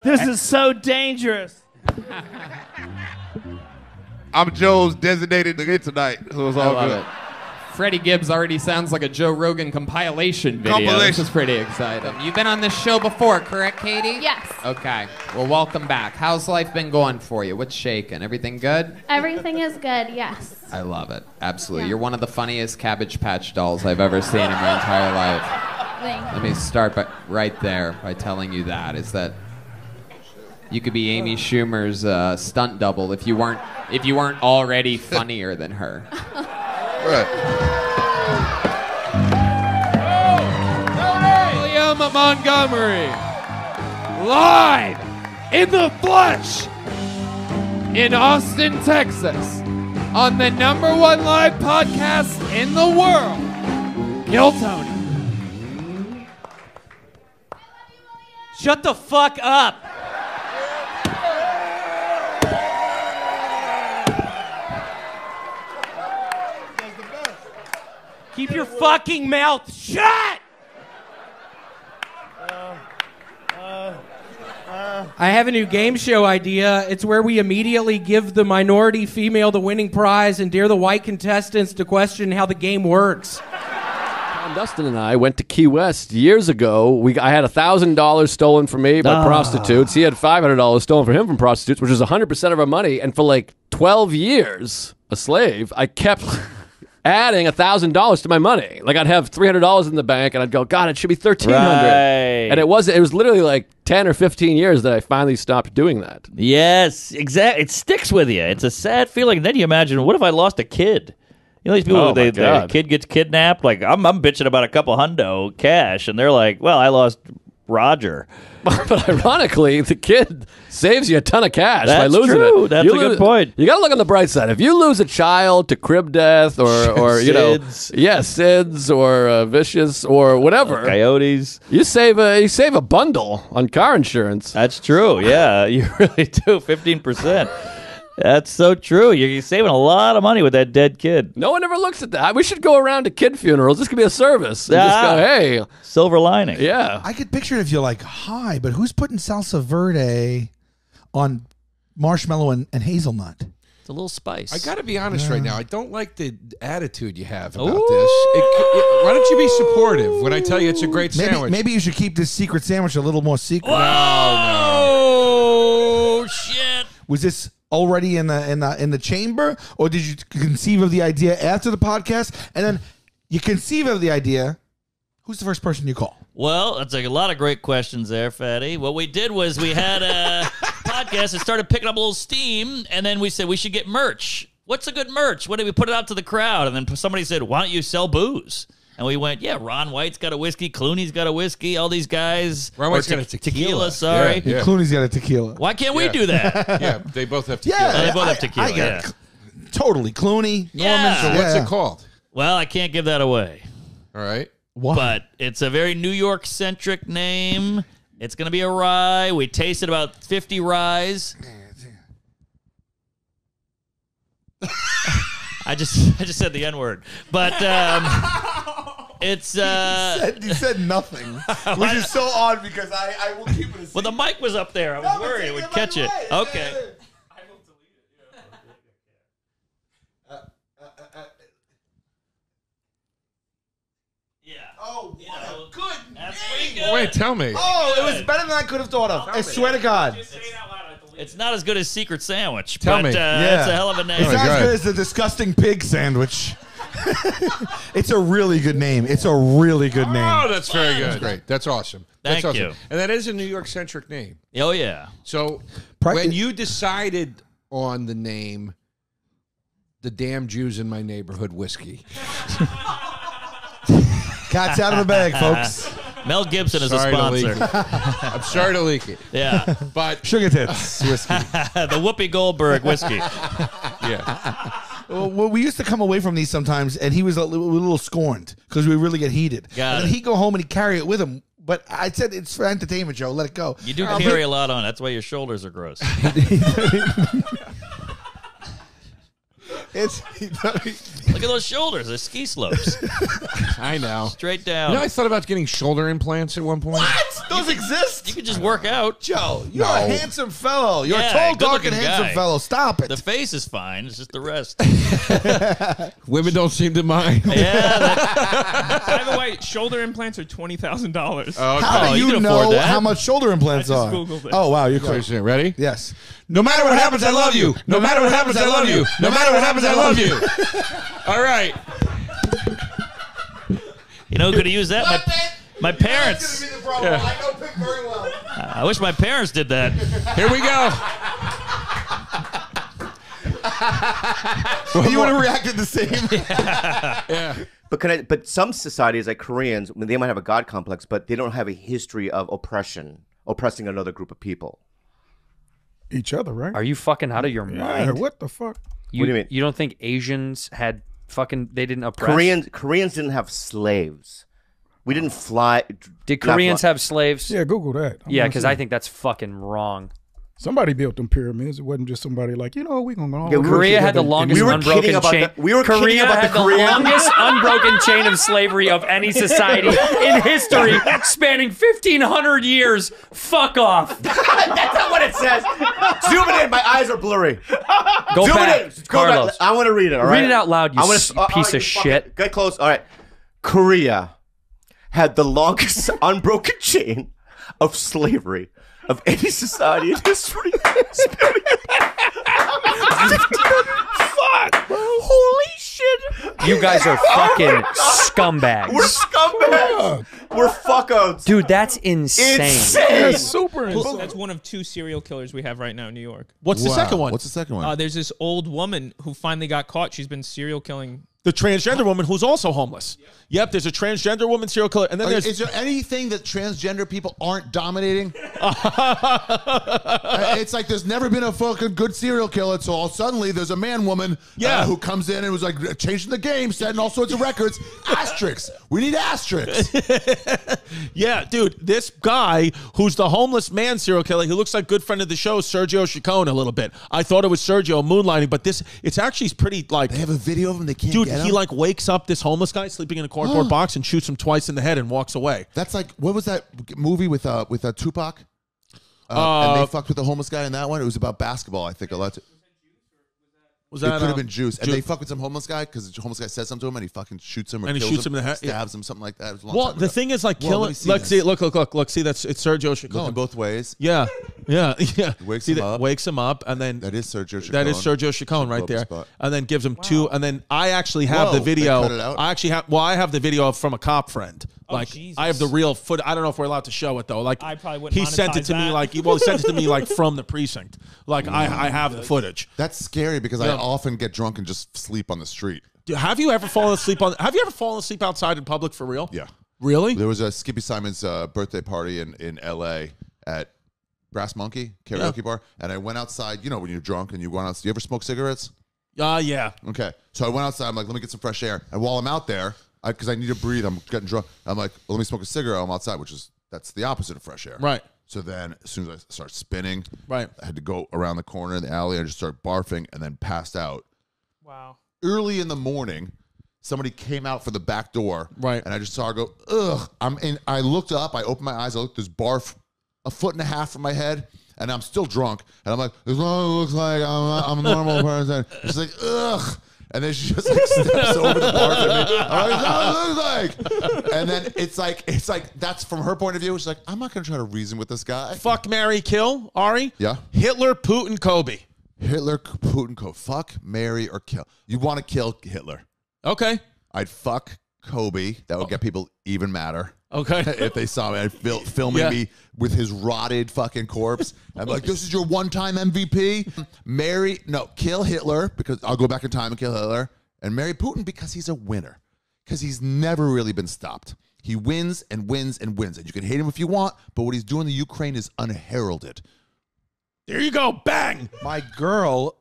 This is so dangerous. I'm Joe's designated to hit tonight, so it's all good. It. Freddie Gibbs already sounds like a Joe Rogan compilation video. This is pretty exciting. You've been on this show before, correct, Katie? Yes. Okay. Well, welcome back. How's life been going for you? What's shaking? Everything good? Everything is good, yes. I love it. Absolutely. Yeah. You're one of the funniest Cabbage Patch dolls I've ever seen in my entire life. Thank Let me start right there by telling you that you could be Amy Schumer's stunt double if you weren't already funnier than her. Right. William Montgomery, live in the flesh in Austin, Texas, on the #1 live podcast in the world, Kill Tony. Shut the fuck up. Keep your fucking mouth shut! I have a new game show idea. It's where we immediately give the minority female the winning prize and dare the white contestants to question how the game works. Dustin and I went to Key West years ago. I had $1,000 stolen from me by prostitutes. He had $500 stolen from him from prostitutes, which is 100% of our money. And for like 12 years, a slave, I kept adding $1,000 to my money. Like I'd have $300 in the bank, and I'd go, God, it should be $1,300. Right. And it was literally like 10 or 15 years that I finally stopped doing that. Yes, exactly. It sticks with you. It's a sad feeling. And then you imagine, what if I lost a kid? You know, these people, the kid gets kidnapped. Like, I'm bitching about a couple hundo cash, and they're like, well, I lost Roger. But ironically, the kid saves you a ton of cash by That's losing true. it. That's a good point. You got to look on the bright side. If you lose a child to crib death or you know, SIDS or vicious or whatever, coyotes, you save a bundle on car insurance. That's true. Yeah, you really do. 15%. That's so true. You're saving a lot of money with that dead kid. No one ever looks at that. We should go around to kid funerals. This could be a service. And just go, hey. Silver lining. Yeah. I could picture it if you're like, hi, but who's putting salsa verde on marshmallow and hazelnut? It's a little spice. I got to be honest right now. I don't like the attitude you have about this. Why don't you be supportive when I tell you it's a great sandwich? Maybe you should keep this secret sandwich a little more secret. Oh, shit. Was this already in the chamber, or did you conceive of the idea after the podcast? And then you conceive of the idea. Who's the first person you call? Well, that's a lot of great questions there, Fatty. What we did was we had a podcast that started picking up a little steam, and then we said we should get merch. What's a good merch? What did we put it out to the crowd? And then somebody said, why don't you sell booze? And we went, yeah, Ron White's got a whiskey, Clooney's got a whiskey, all these guys. Ron White's got a tequila. Sorry. Yeah. Clooney's got a tequila. Why can't we do that? Yeah, they both have tequila. Yeah, they both have tequila. I got totally Clooney, Norman. So what's it called? Well, I can't give that away. All right. Why? But it's a very New York-centric name. It's going to be a rye. We tasted about 50 ryes. I just said the N-word. But it's... He said nothing, which is so odd because I will keep it a secret. Well, the mic was up there. I was worried it would catch it. Okay. Oh, what a good name. Wait, tell me. Oh, it was better than I could have thought of. I swear to God. It's not as good as Secret Sandwich, Tell but me. it's a hell of a name. It's not as good as the disgusting pig sandwich. It's a really good name. It's a really good name. Oh, that's very good. That's great. That's awesome. That's Thank awesome. you. And that is a New York-centric name. Oh, yeah. So when you decided on the name, the damn Jews in my neighborhood whiskey. Cat's out of the bag, folks. Mel Gibson is Sorry a sponsor. I'm sorry to leak it. Yeah. But Sugar tits whiskey. The Whoopi Goldberg whiskey. yeah. Well, we used to come away from these sometimes, and he was a little scorned because we really get heated. Got and then it. he'd go home and he'd carry it with him. But I said it's for entertainment, Joe. Let it go. You do carry a lot on. That's why your shoulders are gross. Look at those shoulders. They're ski slopes. I know. Straight down. You know, I thought about getting shoulder implants at one point. What? Those exist. You could just work out. Joe, you're a handsome fellow. You're a tall, dark, and handsome fellow. Stop it. The face is fine. It's just the rest. Women don't seem to mind. Yeah. By the way, shoulder implants are $20,000. How do you know how much shoulder implants I are? just Googled it. Oh, wow. You're crazy. Ready? Yes. No matter what happens, I love you. No matter what happens, I love you. No matter what happens, I love you. All right. You know who could have used that? My parents. That's going to be the problem. I know Pick very well. I wish my parents did that. Here we go. You would have reacted the same. Yeah. But some societies, like Koreans, they might have a God complex, but they don't have a history of oppressing another group of people. Each other, right? Are you fucking out of your Yeah, mind? what the fuck? What do you mean? You don't think Asians had fucking? They didn't oppress. Koreans didn't have slaves. We didn't fly. Did Koreans have slaves? Yeah, Google that. Yeah, because I think that's fucking wrong. Somebody built them pyramids. It wasn't just somebody like, we're going to go. Korea had the longest unbroken chain. Korea had the longest unbroken chain of slavery of any society in history, spanning 1,500 years. Fuck off. That's not what it says. Zoom it in. My eyes are blurry. Go Zoom back, it in. Go Carlos. back. I want to read it. All right. Read it out loud, you piece of shit. Get close. All right. Korea had the longest unbroken chain of slavery of any society in history. Fuck! Holy shit! You guys are fucking scumbags. We're scumbags. We're fuckos. Dude, that's insane. That's super insane. That's one of 2 serial killers we have right now in New York. What's the second one? What's the second one? There's this old woman who finally got caught. She's been serial killing. The transgender woman who's also homeless. Yep, there's a transgender woman serial killer, and then there's. Is there anything that transgender people aren't dominating? It's like there's never been a fucking good serial killer, so all suddenly there's a man-woman who comes in and was like changing the game, setting all sorts of records. Asterisks. We need asterisks. Yeah, dude, this guy who's the homeless man serial killer, he looks like good friend of the show, Sergio Chacon, a little bit. I thought it was Sergio moonlighting, but it's actually pretty like. They have a video of him. They can't. Dude, get he him? like wakes up this homeless guy sleeping in a cardboard box and shoots him twice in the head and walks away. That's like, what was that movie with Tupac? And they fucked with the homeless guy in that one. It was about basketball, I think. Was that? It could have been Juice. And they fuck with some homeless guy because the homeless guy says something to him and he fucking shoots him or And he kills shoots him in the head. stabs him, something like that. It was a long Well, time the ago. thing is, like, Well, killing. let me see Look, this. see, look. See, it's Sergio Chacon. Looking both ways. Yeah. Wakes See, him up. Wakes him up, and then That is Sergio Chacon. that is Sergio Chacon right Blow up there, the spot. and then gives him 2. And then I actually have Whoa, the they video. cut it out? I actually have. Well, I have the video from a cop friend. Like Jesus. I have the real foot. I don't know if we're allowed to show it though. Like I probably wouldn't he sent it monetize to me that. like he sent it to me like from the precinct. Like I have the footage. That's scary because I Yeah. often get drunk and just sleep on the street. Dude, have you ever fallen asleep outside in public for real? Yeah. Really? There was a Skippy Simon's birthday party in L.A. at Brass Monkey karaoke bar, and I went outside. You know when you're drunk and you went out. Do you ever smoke cigarettes? Yeah. Okay. So I went outside. I'm like, let me get some fresh air. And while I'm out there, because I need to breathe, I'm getting drunk. I'm like, well, let me smoke a cigarette. I'm outside, that's the opposite of fresh air. Right. So then, as soon as I start spinning, Right. I had to go around the corner in the alley. I just started barfing and then passed out. Wow. Early in the morning, somebody came out for the back door. Right. And I just saw her go, ugh. I looked up. I opened my eyes. I looked. There's barf a foot and a half from my head. And I'm still drunk. And I'm like, this one looks like I'm a normal person. She's like, ugh. And then she just like steps over the barf at me. I'm like, that's what it looks like. And then it's like that's from her point of view. She's like, I'm not gonna try to reason with this guy. Fuck, marry, kill, Ari. Yeah. Hitler, Putin, Kobe. Hitler, Putin, fuck, marry, or kill. You want to kill Hitler? Okay. I'd fuck Kobe. That would get people even madder. Okay. If they saw me, filming me with his rotted fucking corpse. I'm like, this is your one-time MVP. Kill Hitler because I'll go back in time and kill Hitler, and marry Putin because he's a winner. Because he's never really been stopped. He wins and wins and wins, and you can hate him if you want, but what he's doing in the Ukraine is unheralded. There you go. Bang. My girl,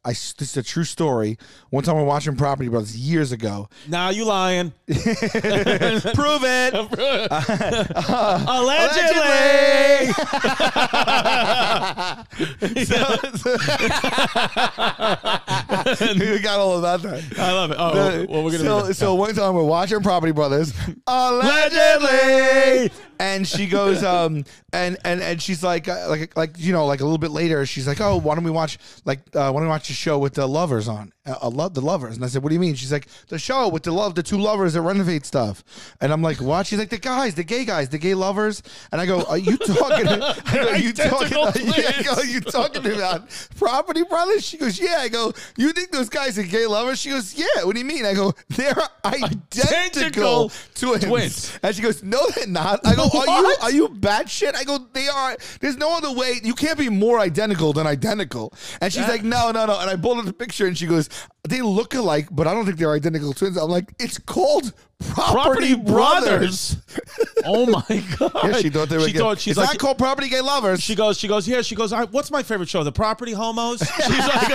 this is a true story. One time we were watching Property Brothers years ago. Nah, you lying. Prove it. Allegedly. You got all about that. I love it. Oh, well, we're gonna so one time we're watching Property Brothers. Allegedly. And she goes, and she's like you know, like a little bit later, she's like, oh, why don't we watch a show with the lovers on? The lovers. And I said, what do you mean? She's like, the show with the two lovers that renovate stuff. And I'm like, what? She's like, the gay guys, the gay lovers. And I go, are you talking? Are you talking about Property Brothers? She goes, yeah. I go, you think those guys are gay lovers? She goes, yeah. What do you mean? I go, they're identical twins. And she goes, no, they're not. I go, are you batshit? I go, they are. There's no other way. You can't be more identical than identical. And she's like, no. And I pulled up the picture, and she goes, they look alike, but I don't think they're identical twins. I'm like, it's called Property Brothers. Oh my god! Yeah, she thought they were. She's like, not called Property Gay Lovers. She goes. Yeah. She goes. What's my favorite show? The Property Homos. She's like,